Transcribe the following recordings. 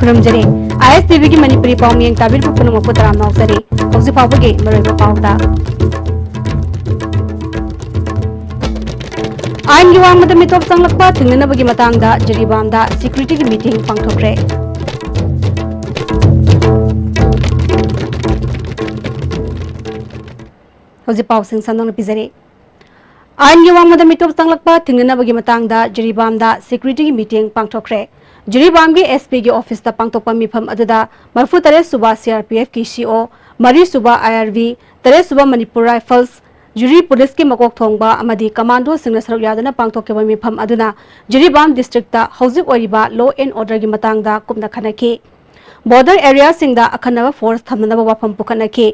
खुरमजरे ISTV की मणिपुरी पाउमियंग ताबिर पुनम पुतराम नौसरे हौजी फावगे मरोइबा पाउदा आइन युवांग मदम मितोप संगलकपा थिंगनबगी मतंगदा जरीबामदा security की मीटिंग पांगथोखरे हौजी पाउसिंग संदोंग पिजरे आइन युवांग मदम मितोप संगलकपा थिंगनबगी मतंगदा जरीबामदा सिक्युरिटी की मीटिंग पांगथोखरे जरीबाम की एसपी की ऑफिस पांगथोकपा मिफम अदुदा मरफु तरे सुबा CRPF की CO मरी सुबा IRV तरे सुबा मणिपुर राइफल्स जुरी पुलिस की मकोक थोंगबा अमदी कमांडो सिंह सरुक यादना पांगथोकेबा मिफम अदुना जरीबाम डिस्ट्रिक्ट ता हौजिक ओरिबा लॉ एंड ऑर्डर की मतंगदा कुमना खनकी बॉर्डर एरिया सिंगदा अखनबा फोर्स थमनबा वाफम पुखनकी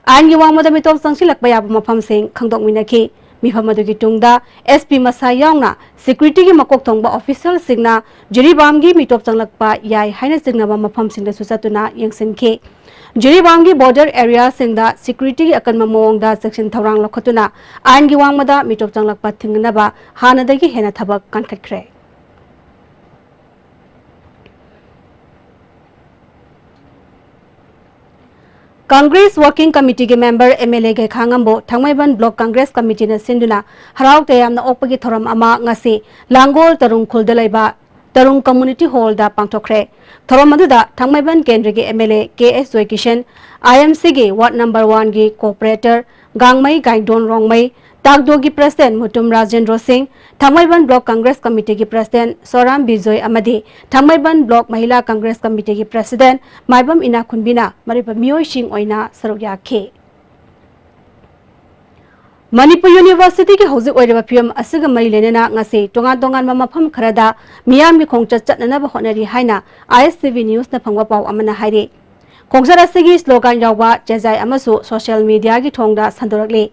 आइन युवांग मदम मितोप संगसिलकपा याबा मफम सिंग खंगदोकमिनकी मिफम अदुगी तुंगदा एसपी मसा यावना सिक्युरिटी की मकोक थोंगबा ऑफिसर सिंगना जरीबाम की मितोप संगलकपा याय हाइना सिंगनबा मफम सिंगदा सुसतुना यंगसिनखे जरीबाम की बॉर्डर एरिया सिंगदा सिक्युरिटी की अकन ममोंगदा सेक्शन थौरांग लखतुना आइन की वांगमदा मितोप संगलकपा थिंगनबा हानदगी हेना थबक कानखटख्रे कांग्रेस वर्किंग कमिटी के मेंबर MLA के खांगम्बो थंगमैबन ब्लॉक कांग्रेस कमिटी ने सिंदुना हराव तयामना ओपगी थोरम अमा ngasi लांगोल तरुंग खुलदा लैबा तरुंग कम्युनिटी हॉल दा पांगथोखरे थोरम अदुदा थंगमैबन केंद्र के MLA KS जोयकिशन IMC के वार्ड नंबर 1 की कोऑपरेटर गांगमई गाइडोन रोंगमई तागदो की president Mutum Rajendra Singh Thangmeiband block Congress committee की प्रेसिडेंट सोराम बिजोय अमदी थंगमैबन ब्लॉक महिला कांग्रेस कमिटी की प्रेसिडेंट माइबम इना खुनबिना मरिबा मियोय सिंह ओइना सरुक याखे मणिपुर यूनिवर्सिटी की हौजिक ओइरबा फियम असिग मरी लेनेना ngasi टोंगान टोंगान मफम खरदा मियाम की खोंगचत चटननबा होनरी हाइना ISTV न्यूज न फंगवा पाव अमना हाइरे खोंगचत असिगी स्लोगन यावबा चेजाय अमसु सोशल मीडिया की ठोंगदा संदोरकले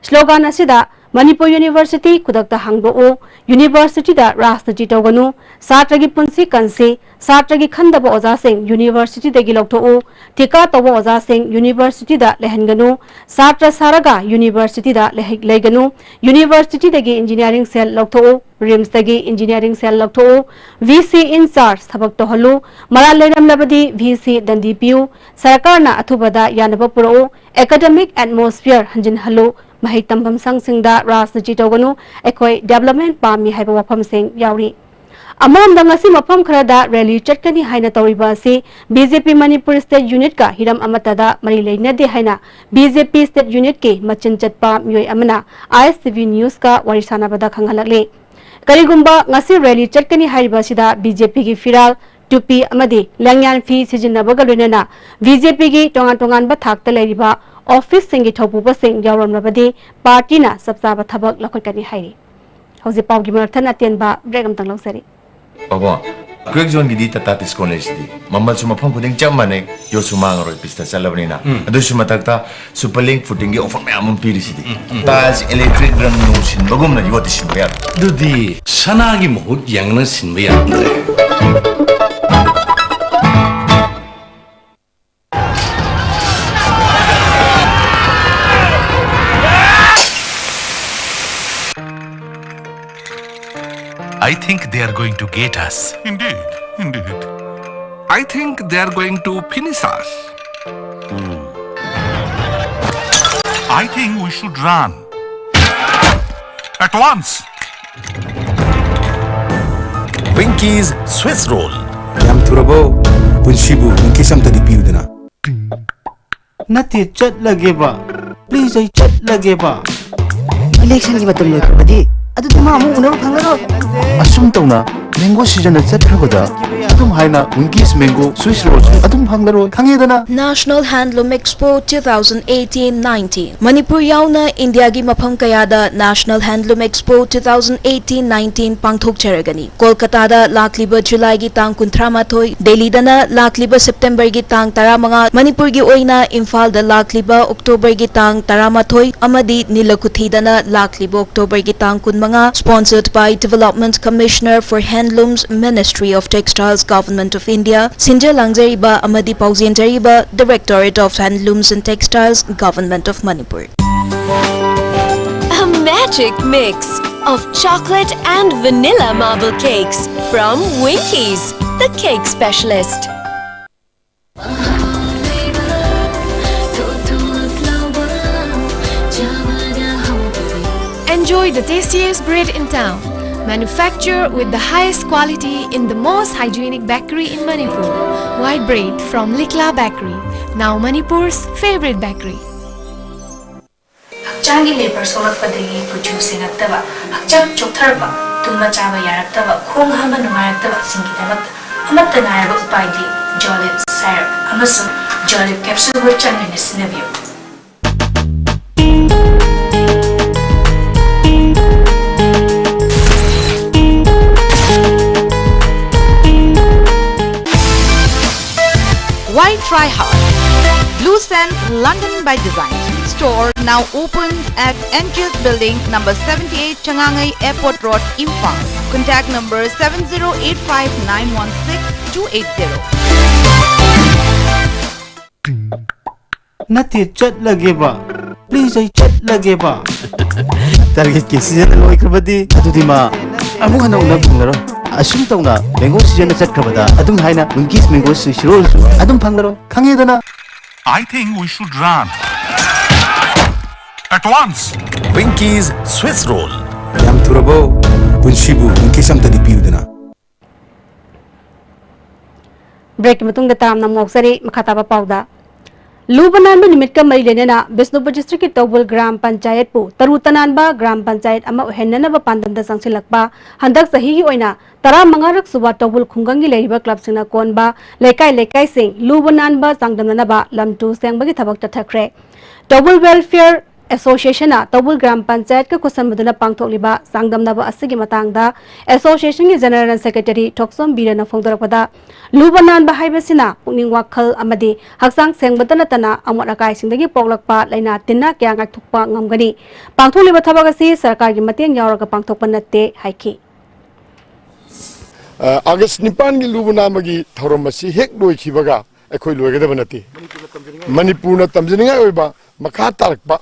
स्लोगन असिदा मणिपुर यूनिवर्सिटी खुदकता हांगदोओ यूनिवर्सिटी दा राजनीति तौगनु छात्र की पुंसी कंसे छात्र की खंदबा ओजासिंग यूनिवर्सिटी दगी लौथोओ ठिका तौबा ओजासिंग यूनिवर्सिटी दा लेहनगनु छात्र सारगा यूनिवर्सिटी दा लेगनु यूनिवर्सिटी दगी इंजीनियरिंग सेल लौथोओ रिम्स दगी इंजीनियरिंग सेल लौथोओ VC इंचार्ज थबक तोहलु मरा लेरमलबदी VC दंदी पियु सरकारना अथुबदा यानबा पुरो एकेडमिक एटमॉस्फेयर हंजिन हलो महै तंबम संगसिंगदा राजनीति तौगनु एखोय डेवलपमेंट पामी हाइबा वफम सिंग यावरी अमरमदा ngasi मफम खरदा रैली चटकनी हाइना तौरिबा से BJP मणिपुर स्टेट यूनिट का हिरम अमतदा मरी लेनदे हाइना BJP स्टेट यूनिट के मचिन चटपा मियोय अमना ISTV न्यूज का वरिसानाबदा खंगहलकले करिगुंबा ngasi रैली चटकनी हाइबा सिदा BJP की फिराल टुपी अमदी लंग्यान फी सिजिनबगा लोइनना BJP की टोंगान टोंगान बथाकता लेरिबा ऑफिस सिंगी थौपुबा सिंग यावरमबदी पार्टी ना सबसाबा थबक लखटकनी हाइरी हौजे पावगी मरथन अतेनबा ब्रेक अमतंग लौसरी बाबा क्विक जोन गिदी ततातिस कॉलेज दी मम्मल सु मफम खुदिंग चम्माने यो सुमांग रोय पिस्ता चलबनीना अदुसु मतकता सुपरलिंक फुटिंग गी ऑफर मैम पीरिसिदी ताज इलेक्ट्रिक रन नो सिन बगुमना योति सिनबया दुदी सनागी मुहुत यांगना सिनबया I think they are going to get us. Indeed, indeed. I think they are going to finish us. I think we should run. At once. Winky's Swiss roll. Yam turabo. Punshibu, Winky samta di piudana. Nati chat lagi ba. Please ay chat lagi ba. Election ki batul loy badi. Adu tuma amu unaru phangaro. Asum tawna mango season at chatragoda. Adum haina Winky's mango Swiss rolls. Adum phangaro khangedana. National Handloom Expo 2018-19 Manipur yauna India gi mafam kayada National Handloom Expo 2018-19 pangthok cheragani. Kolkata da lakliba July gi tang 13 Delhi dana lakliba September gi tang 15 Manipur gi oina Imphal da lakliba October gi tang 13 amadi Nilakuthi dana lakliba October gi tang 15 sponsored by Development Commissioner for Handlooms Ministry of Textiles Government of India Sinja Langzariba amadi Pauzienjariba Directorate of Handlooms and Textiles Government of Manipur. A magic mix of chocolate and vanilla marble cakes from Winky's, the cake specialist. enjoy the tastiest bread in town. Manufactured with the highest quality in the most hygienic bakery in Manipur. White bread from Likla Bakery, now Manipur's favorite bakery. Hakchangi labor sorakpadagi puju sengaktaba, hakchang choktarba, tumba chaba yaraktaba, khong hama nungayaktaba singidamat, amatta nayaba upaidi, jolip syrup, amasung jolip capsule wo changne sinabiyo. Why try hard? Blue Sand London by Design store now open at NGS Building number 78 Changangai Airport Road, Imphal. Contact number 7085916280. Nati chat lagi ba? Please ay chat lagi ba? Target ki season na loy krabadi. Atu di ma amung hana una panglaro asum tawna mango season na chat krabada adum haina Winkies mango swiss roll adum panglaro khange dana I think we should run. At once. Winkies Swiss roll. Yam turabo punshibu Winkies am tadi piudana. Break matung da tam na moksari makataba pauda. Lubanan ba nimit ka may lenena Bisnupur District ki Tobul Gram Panchayat po Tarutanan ba Gram Panchayat ama uhenna na ba pandamda sang silakba handak sahihi oina tara mangarak suba Tobul khunggangi leiba club singna kon ba lekai sing Lubanan ba sangdamna na ba lamtu seng bagi thabak tathakre Tobul Welfare Association na Tobul Gram Panchayat ka kusan maduna pangthokliba sangdamna ba asigi matangda Association ki General Secretary Thoksom Birana phongdorakpada Lubanan ba haibasina pungning wakhal amadi haksang sengbadana tana amot akai singdagi poklakpa laina tinna kya ngak thukpa ngamgani pangtholiba thabak asi sarkar gi mateng yauraga pangthokpa natte haiki August nipan gi Lubanan magi thoromasi hek loi khibaga ekhoi loigedaba nati Manipur na tamjininga oiba makha tarakpa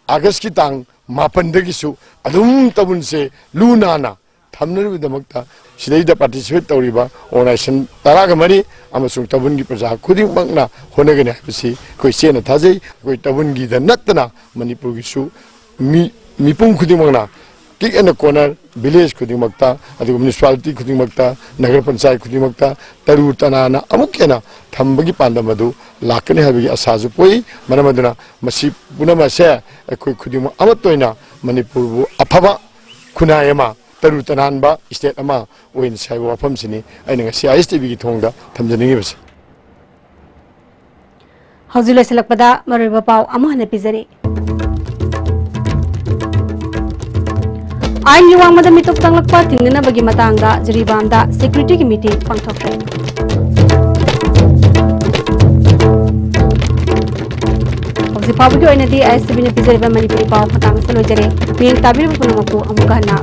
August ki tang mapandagi su adum tabunse lunana thamnarbidamakta Sidaida participate tawriba organization taraga mari amasung tabungi praja khuding bangna honagane habisi koi sena thajai koi tabungi da natna Manipur gi su mipung khuding bangna kick and corner village khuding makta adu municipality khuding makta nagar panchayat khuding makta taru tanana amukena thambagi pandamadu lakane habigi asaju poi maramaduna masi punama se koi khuding amatoina Manipur bu aphaba khunayama taru tananba state ama oin sai wafam sini aina CISTV gi thongda thamjani bas Hauzila selakpada mariba pau amahna pizari Ain yuwang madami tok tanglakpa tingna bagi matangda jiribamda security committee pangthokre Hauzi pabagi oina di ISTV ne pizari ba Manipuri pau khatang selo jare ming tabir bu punamakku amukana